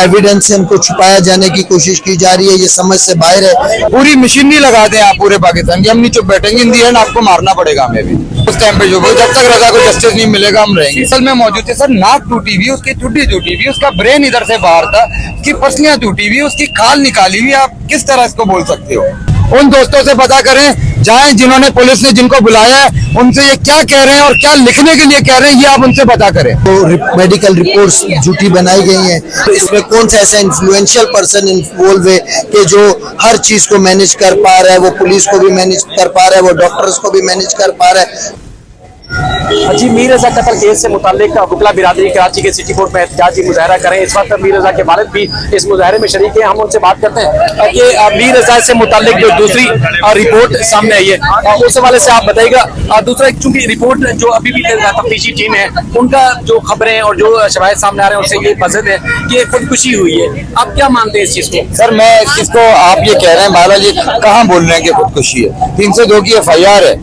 Evidence से उनको छुपाया जाने की कोशिश की जा रही है, ये समझ से बाहर है। पूरी मशीनरी लगा दें आप पूरे पाकिस्तान की, हम नहीं चुप बैठेंगे। इन दी एंड आपको मारना पड़ेगा हमें भी उस टाइम पे, जो जब तक रजा को जस्टिस नहीं मिलेगा हम रहेंगे। असल में मौजूद है सर, नाक टूटी हुई, उसकी चुड्डी टूटी हुई, उसका ब्रेन इधर से बाहर था, उसकी पसलियां टूटी हुई, उसकी खाल निकाली हुई, आप किस तरह इसको बोल सकते हो? उन दोस्तों से पता करें जाएं जिन्होंने, पुलिस ने जिनको बुलाया है, उनसे ये क्या कह रहे हैं और क्या लिखने के लिए कह रहे हैं, ये आप उनसे पता करें। तो मेडिकल रिपोर्ट्स झूठी बनाई गई हैं, तो इसमें कौन सा ऐसा इन्फ्लुएंशियल पर्सन इन्वॉल्व है कि जो हर चीज को मैनेज कर पा रहा है? वो पुलिस को भी मैनेज कर पा रहा है, वो डॉक्टर्स को भी मैनेज कर पा रहा है। जी, मीर रजा कत्ल केस से मुताल्लिक वकला बिरादरी कराची के सिटी कोर्ट में एहतजाजी मुजाहरा करें। इस वक्त मीर रजा के वालिद भी इस मुजाहरे में शरीक है। हम उनसे बात करते हैं कि मीर रजा से मुताल्लिक जो दूसरी रिपोर्ट सामने आई है उस हवाले से आप बताइएगा। दूसरा, चूंकि रिपोर्ट जो अभी भी तफ्तीशी टीम है उनका जो खबरें और जो शवाहिद सामने आ रहे हैं उससे ये पसंद है कि खुदकुशी हुई है। आप क्या मानते हैं इस चीज को? सर मैं किसको आप ये कह रहे हैं, बाला जी कहाँ बोल रहे हैं कि खुदकुशी है? 302 की FIR है,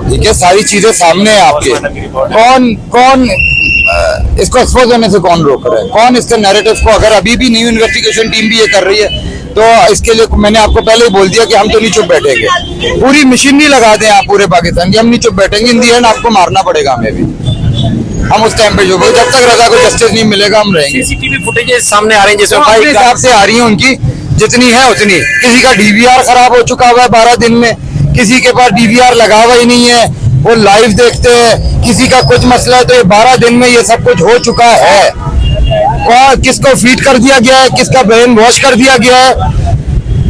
ठीक है, सारी चीजें सामने है आपके। कौन इसको एक्सपोज होने से कौन रोक रहा है? कौन इसके नैरेटिव को, अगर अभी भी न्यू इन्वेस्टिगेशन टीम भी ये कर रही है तो इसके लिए मैंने आपको पहले ही बोल दिया कि हम तो नहीं चुप बैठेंगे। पूरी मशीनरी लगा दें आप पूरे पाकिस्तान की, हम नहीं चुप बैठेंगे। इन दी एंड आपको मारना पड़ेगा हमें भी, हम उस टाइम पे जो जब तक रजा को जस्टिस नहीं मिलेगा हम रहेंगे। CCTV फुटेजेस सामने आ रहे हैं जिसमें अपने हिसाब से आ रही है उनकी, जितनी है उतनी। किसी का DVR खराब हो चुका हुआ है 12 दिन में, किसी के पास DVR लगा हुआ ही नहीं है, वो लाइव देखते हैं। किसी का कुछ मसला है तो ये 12 दिन में ये सब कुछ हो चुका है। और किसको फीड कर दिया गया है, किसका ब्रेन वॉश कर दिया गया है,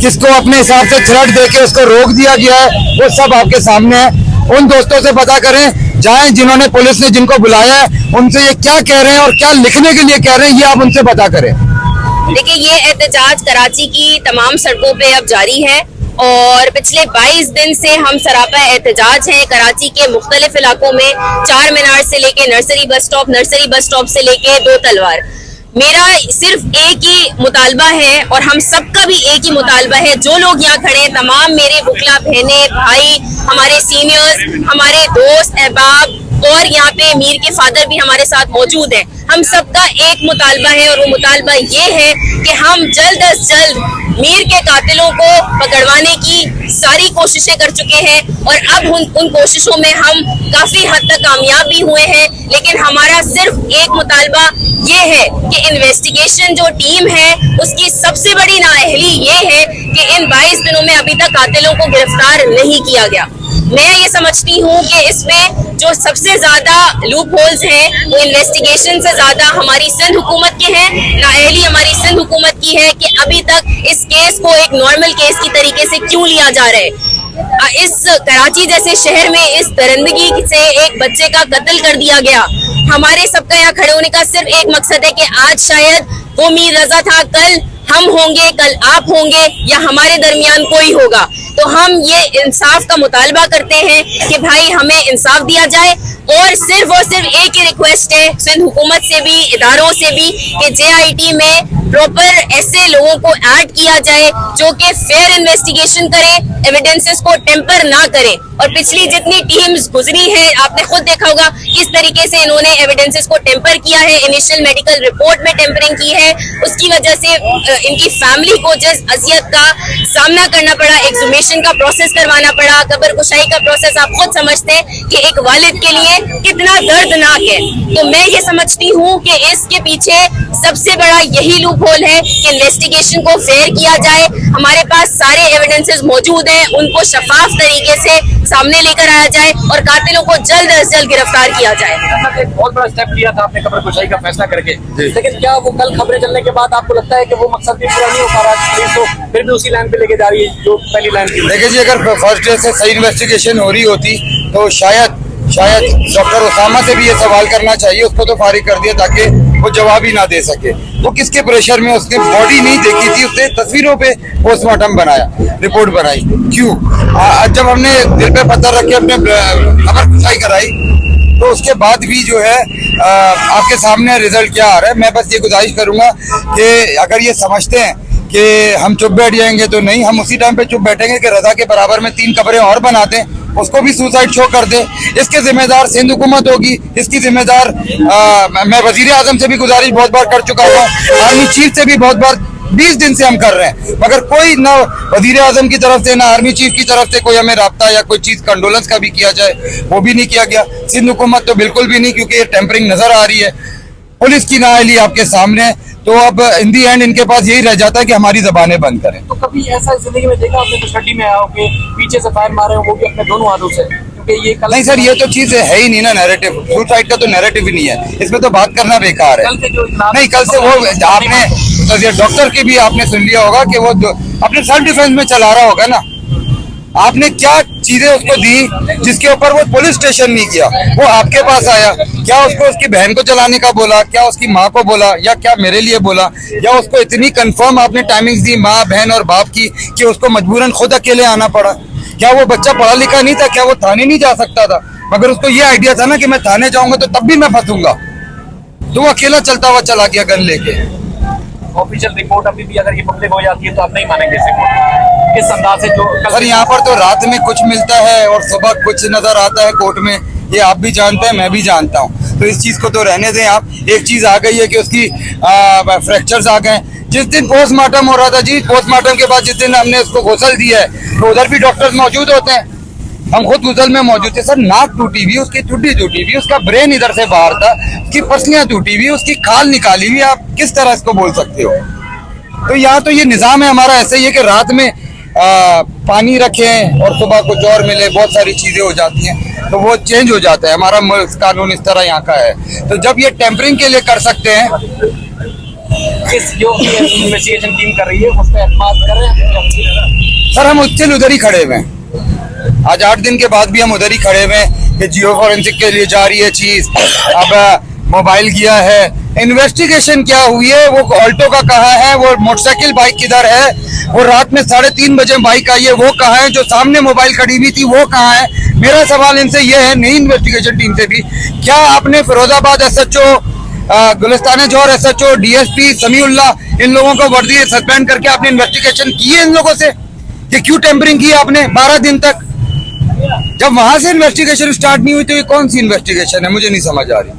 किसको अपने हिसाब से थ्रेट देके उसको रोक दिया गया है, वो सब आपके सामने है। उन दोस्तों से पता करें जाएं जिन्होंने, पुलिस ने जिनको बुलाया है, उनसे ये क्या कह रहे हैं और क्या लिखने के लिए कह रहे हैं, ये आप उनसे पता करें। देखिए, ये एहतजाज कराची की तमाम सड़कों पे अब जारी है और पिछले 22 दिन से हम सरापा एहतजाज हैं कराची के मुख्तलिफ इलाकों में, चार मीनार से लेके नर्सरी बस स्टॉप से लेके दो तलवार। मेरा सिर्फ एक ही मुतालबा है और हम सबका भी एक ही मुतालबा है, जो लोग यहाँ खड़े हैं, तमाम मेरे बुकला बहनें, भाई, हमारे सीनियर्स, हमारे दोस्त, अहबाब और यहाँ पे मीर के फादर भी हमारे साथ मौजूद हैं। हम सबका एक मुतालबा है और वो मुतालबा ये है कि हम जल्द अज जल्द मीर के कातिलों को पकड़वाने की सारी कोशिशें कर चुके हैं और अब उन कोशिशों में हम काफी हद तक कामयाब भी हुए हैं। लेकिन हमारा सिर्फ एक मुतालबा ये है कि इन्वेस्टिगेशन जो टीम है उसकी सबसे बड़ी नाअहली ये है कि इन 22 दिनों में अभी तक कातिलों को गिरफ्तार नहीं किया गया। मैं ये समझती हूँ कि इसमें जो सबसे ज्यादा लूप होल्स हैं वो इन्वेस्टिगेशन से ज्यादा हमारी सिंध हुकूमत के हैं। नाअहली हमारी सिंध हुकूमत की है कि अभी तक इस केस को एक नॉर्मल केस की तरीके से क्यों लिया जा रहा है। इस कराची जैसे शहर में इस दरिंदगी से एक बच्चे का कत्ल कर दिया गया। हमारे सबका यहाँ खड़े होने का सिर्फ एक मकसद है कि आज शायद वो मीर रजा था, कल हम होंगे, कल आप होंगे या हमारे दरमियान कोई होगा। तो हम ये इंसाफ का मुतालबा करते हैं कि भाई हमें इंसाफ दिया जाए और सिर्फ एक ही रिक्वेस्ट है सिंध हुकूमत से भी, इदारों से भी, कि JIT में प्रॉपर ऐसे लोगों को ऐड किया जाए जो कि फेयर इन्वेस्टिगेशन करें, एविडेंसेस को टेम्पर ना करें। और पिछली जितनी टीम्स गुजरी है आपने खुद देखा होगा किस तरीके से इन्होंने एविडेंसेस को टेम्पर किया है, इनिशियल मेडिकल रिपोर्ट में टेम्परिंग की है। उसकी वजह से इनकी फैमिली को जिस अजियत का सामना करना पड़ा, एक्सुमेशन का प्रोसेस करवाना पड़ा, कब्र कुशाई का प्रोसेस, आप खुद समझते हैं कि एक वालिद के लिए कितना दर्दनाक है। तो मैं ये समझती हूँ कि इसके पीछे सबसे बड़ा यही लूप होल है कि इन्वेस्टिगेशन को फेयर किया जाए। हमारे पास सारे एविडेंसेस मौजूद हैं, उनको शफाफ तरीके से सामने लेकर आया जाए और कातिलों को जल्द अज जल्द गिरफ्तार किया जाए। एक बहुत बड़ा स्टेप लिया था आपने कब्र कुशाई का फैसला करके, लेकिन क्या वो कल खबरें चलने के बाद आपको लगता है कि वो मकसद भी पूरा नहीं हो पा रहा, पुलिस तो फिर भी उसी लाइन पे लेके जा रही है जो पहली लाइन थी? देखिए जी, अगर फर्स्ट डे से सही इन्वेस्टिगेशन हो रही होती तो शायद डॉक्टर उसामा से भी ये सवाल करना चाहिए। उसको तो फारिग कर दिया ताकि वो जवाब ही ना दे सके। वो किसके प्रेशर में, उसने बॉडी नहीं देखी थी, उसने तस्वीरों पे पोस्टमार्टम बनाया, रिपोर्ट बनाई। क्यों? जब हमने दिल पे पत्थर रख के अपने खबर कुशाई कराई तो उसके बाद भी जो है आपके सामने रिजल्ट क्या आ रहा है। मैं बस ये गुजारिश करूंगा कि अगर ये समझते हैं कि हम चुप बैठ जाएंगे तो नहीं, हम उसी टाइम पे चुप बैठेंगे कि रजा के बराबर में 3 कब्रें और बना दें, उसको भी सुसाइड शो कर दे। इसके जिम्मेदार सिंध हुकूमत होगी, इसकी जिम्मेदार मैं वजीर आजम से भी गुजारिश बहुत बार कर चुका हूँ, आर्मी चीफ से भी बहुत बार 20 दिन से हम कर रहे हैं, मगर कोई ना वजीर आजम की तरफ से ना आर्मी चीफ की तरफ से कोई हमें राब्ता या कोई चीज कंडोलेंस का भी किया जाए, वो भी नहीं किया गया। सिंध हुकूमत तो बिल्कुल भी नहीं, क्योंकि ये टेम्परिंग नजर आ रही है, पुलिस की नाअहली आपके सामने। तो अब इन दी एंड इनके पास यही रह जाता है कि हमारी जबानें बंद करें। तो कभी ऐसा जिंदगी में देखा आपने कस्टडी में आया हो कि पीछे से फायर मारे हो, वो भी अपने दोनों हाथों से? क्योंकि ये नहीं सर, ये तो चीज है ही नहीं ना, नैरेटिव सुसाइड का तो नैरेटिव ही नहीं है, इसमें तो बात करना बेकार है। नहीं, कल से वो आपने डॉक्टर की भी आपने सुन लिया होगा कि वो अपने सेल्फ डिफेंस में चला रहा होगा ना। आपने क्या चीजें उसको दी जिसके ऊपर वो पुलिस स्टेशन नहीं किया, वो आपके पास आया? क्या उसको उसकी बहन को चलाने का बोला, क्या उसकी माँ को बोला, या क्या मेरे लिए बोला, या उसको इतनी कंफर्म आपने टाइमिंग्स दी माँ बहन और बाप की कि उसको मजबूरन खुद अकेले आना पड़ा? क्या वो बच्चा पढ़ा लिखा नहीं था? क्या वो थाने नहीं जा सकता था? मगर उसको ये आइडिया था ना कि मैं थाने जाऊंगा तो तब भी मैं फंसूंगा, तो वो अकेला चलता हुआ चला गया गन लेके। ऑफिशियल रिपोर्ट अभी भी अगर ये पब्लिक हो जाती है तो आप नहीं मानेंगे इस किस अंदाज से? जो सर यहाँ पर तो रात में कुछ मिलता है और सुबह कुछ नजर आता है कोर्ट में, ये आप भी जानते हैं, मैं भी जानता हूँ, तो इस चीज को तो रहने दें आप। एक चीज आ गई है कि उसकी फ्रैक्चर्स आ गए। जिस दिन पोस्टमार्टम हो रहा था जी, पोस्टमार्टम के बाद जिस दिन हमने उसको गुसल दिया है तो उधर भी डॉक्टर्स मौजूद होते हैं, हम खुद गुसल में मौजूद थे सर। नाक टूटी हुई, उसकी ठुड्डी टूटी हुई, उसका ब्रेन इधर से बाहर था, उसकी पसलियां टूटी हुई, उसकी खाल निकाली हुई, आप किस तरह इसको बोल सकते हो? तो यहाँ तो ये निजाम है हमारा ऐसे ही है कि रात में पानी रखें और सुबह कुछ और मिले, बहुत सारी चीजें हो जाती हैं, तो वो चेंज हो जाता है। हमारा कानून इस तरह यहाँ का है, तो जब ये टेम्परिंग के लिए कर सकते हैं, इस जो इन्वेस्टिगेशन टीम कर रही है उस पर एतमाद कर रहे हैं सर। हम स्टिल उधर ही खड़े हुए हैं, आज 8 दिन के बाद भी हम उधर ही खड़े हुए हैं कि जियो फॉरेंसिक के लिए जा रही है चीज। अब मोबाइल गया है, इन्वेस्टिगेशन क्या हुई है, वो ऑल्टो का कहाँ है, वो मोटरसाइकिल बाइक किधर है, वो रात में 3:30 बजे बाइक आई है वो कहाँ है, जो सामने मोबाइल खड़ी हुई थी वो कहाँ है? मेरा सवाल इनसे ये है, नई इन्वेस्टिगेशन टीम से भी, क्या आपने फिरोजाबाद SHO, गुलिस्तान जौहर SHO, DSP समीउल्लाह, इन लोगों को वर्दी सस्पेंड करके आपने इन्वेस्टिगेशन की है इन लोगों से कि क्यों टेम्परिंग की आपने 12 दिन तक? जब वहां से इन्वेस्टिगेशन स्टार्ट नहीं हुई तो ये कौन सी इन्वेस्टिगेशन है, मुझे नहीं समझ आ रही।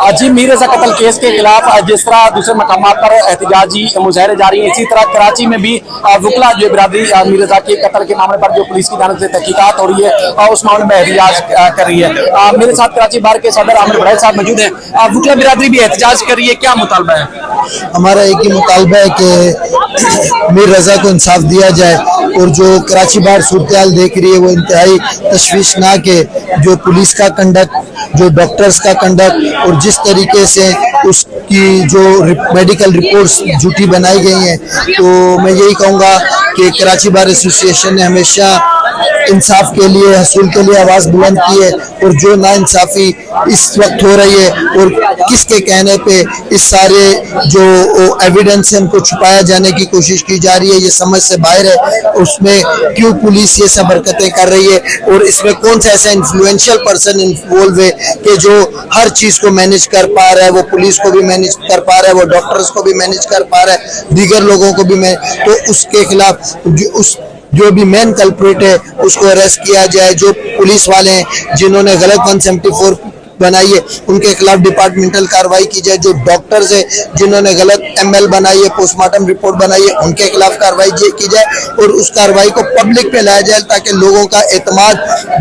अजीम मीर रजा कत्ल केस के खिलाफ जिस तरह दूसरे मकामात पर एहतजाजी मुजाहरे जारी हैं, इसी तरह कराची में भी वकला जो बिरादरी मीर रजा के कत्ल के मामले पर जो पुलिस की जानिब से तहकीकात हो रही है उस मामले में एहतजाज कर रही है। मेरे साथ कराची बार के सदर आमिर बड़ैत साहब मौजूद हैं। वकला बिरादरी भी एहतजाज कर रही है, क्या मुतालबा है? हमारा एक ही मुतालबा है कि मीर रजा को इंसाफ दिया जाए, और जो कराची बार सूरत हाल देख रही है वो इंतहाई तशवीशनाक है। जो पुलिस का कंडक्ट, जो डॉक्टर्स का कंडक्ट, और जिस तरीके से उसकी जो मेडिकल रिपोर्ट्स झूठी बनाई गई हैं, तो मैं यही कहूँगा कि कराची बार एसोसिएशन ने हमेशा इंसाफ के लिए, हसूल के लिए आवाज़ बुलंद की है, और जो नाइंसाफ़ी इस वक्त हो रही है और किसके कहने पे इस सारे जो एविडेंस है उनको छुपाया जाने की कोशिश की जा रही है, ये समझ से बाहर है। उसमें क्यों पुलिस ये सब हरकतें कर रही है, और इसमें कौन सा ऐसा इन्फ्लुएंशियल पर्सन इन्वॉल्व है कि जो हर चीज़ को मैनेज कर पा रहा है, वो पुलिस को भी मैनेज कर पा रहा है, वो डॉक्टर्स को भी मैनेज कर पा रहा है, दीगर लोगों को भी तो उसके खिलाफ जो भी मेन कल्प्रिट है उसको अरेस्ट किया जाए। जो पुलिस वाले हैं जिन्होंने गलत 174 बनाई है उनके खिलाफ डिपार्टमेंटल कार्रवाई की जाए। जो डॉक्टर्स है जिन्होंने गलत ML बनाई है, पोस्टमार्टम रिपोर्ट बनाई है, उनके खिलाफ कार्रवाई की जाए, और उस कार्रवाई को पब्लिक पे लाया जाए ताकि लोगों का एतमाद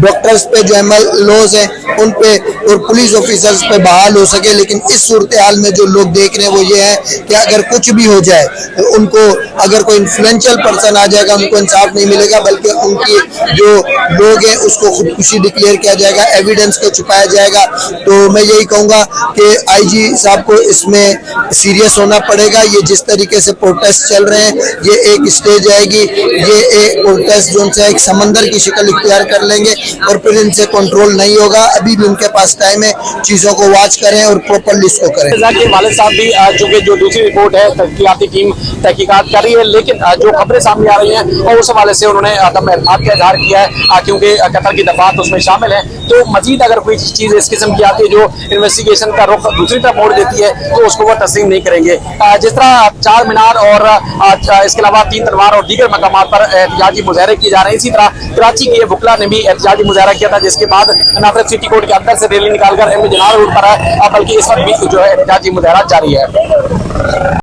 डॉक्टर्स पे, जो MLOs हैं उन पे और पुलिस ऑफिसर्स पे बहाल हो सके। लेकिन इस सूरत हाल में जो लोग देख रहे हैं वो ये है कि अगर कुछ भी हो जाए, उनको अगर कोई इन्फ्लुएंशियल पर्सन आ जाएगा उनको इंसाफ नहीं मिलेगा, बल्कि उनकी जो लोग हैं उसको खुदकुशी डिक्लेयर किया जाएगा, एविडेंस को छुपाया जाएगा। तो मैं यही कहूँगा कि IG साहब को इसमें सीरियस होना पड़ेगा। ये जिस तरीके से प्रोटेस्ट चल रहे हैं, ये एक स्टेज आएगी, ये एक प्रोटेस्ट जो उनसे एक समंदर की शक्ल इख्तियार कर लेंगे और फिर इनसे कंट्रोल नहीं होगा। अभी भी उनके पास टाइम है, चीज़ों को वॉच करें और प्रॉपरली इसको करें। के वालिद साहब भी चूंकि जो दूसरी रिपोर्ट है तहकीकाती टीम तहकीकात कर रही है, लेकिन जो खबरें सामने आ रही हैं और उस हवाले से उन्होंने अदम एतमाद का इजहार किया है, क्योंकि कत्ल की दफात उसमें शामिल है। तो मजीद अगर कोई चीज़ इस किस्म इन्वेस्टिगेशन की आती है, जो इन्वेस्टिगेशन का रुख दूसरी तरफ मोड़ देती है, तो उसको वो तस्लीम नहीं करेंगे। जिस तरह चार मीनार और इसके अलावा 3 तलवार और दीगर मकामात पर एहतजाजी मुजाहरे किए जा रहे हैं, इसी तरह कराची के वकला ने भी एहतजाजी मुजाहरा किया था, जिसके बाद न सिर्फ सिटी कोर्ट के अंदर से रैली निकालकर एम ए जनार रोड पर है, बल्कि इस वक्त भी जो है एहतजाजी मुजाहरा जारी है।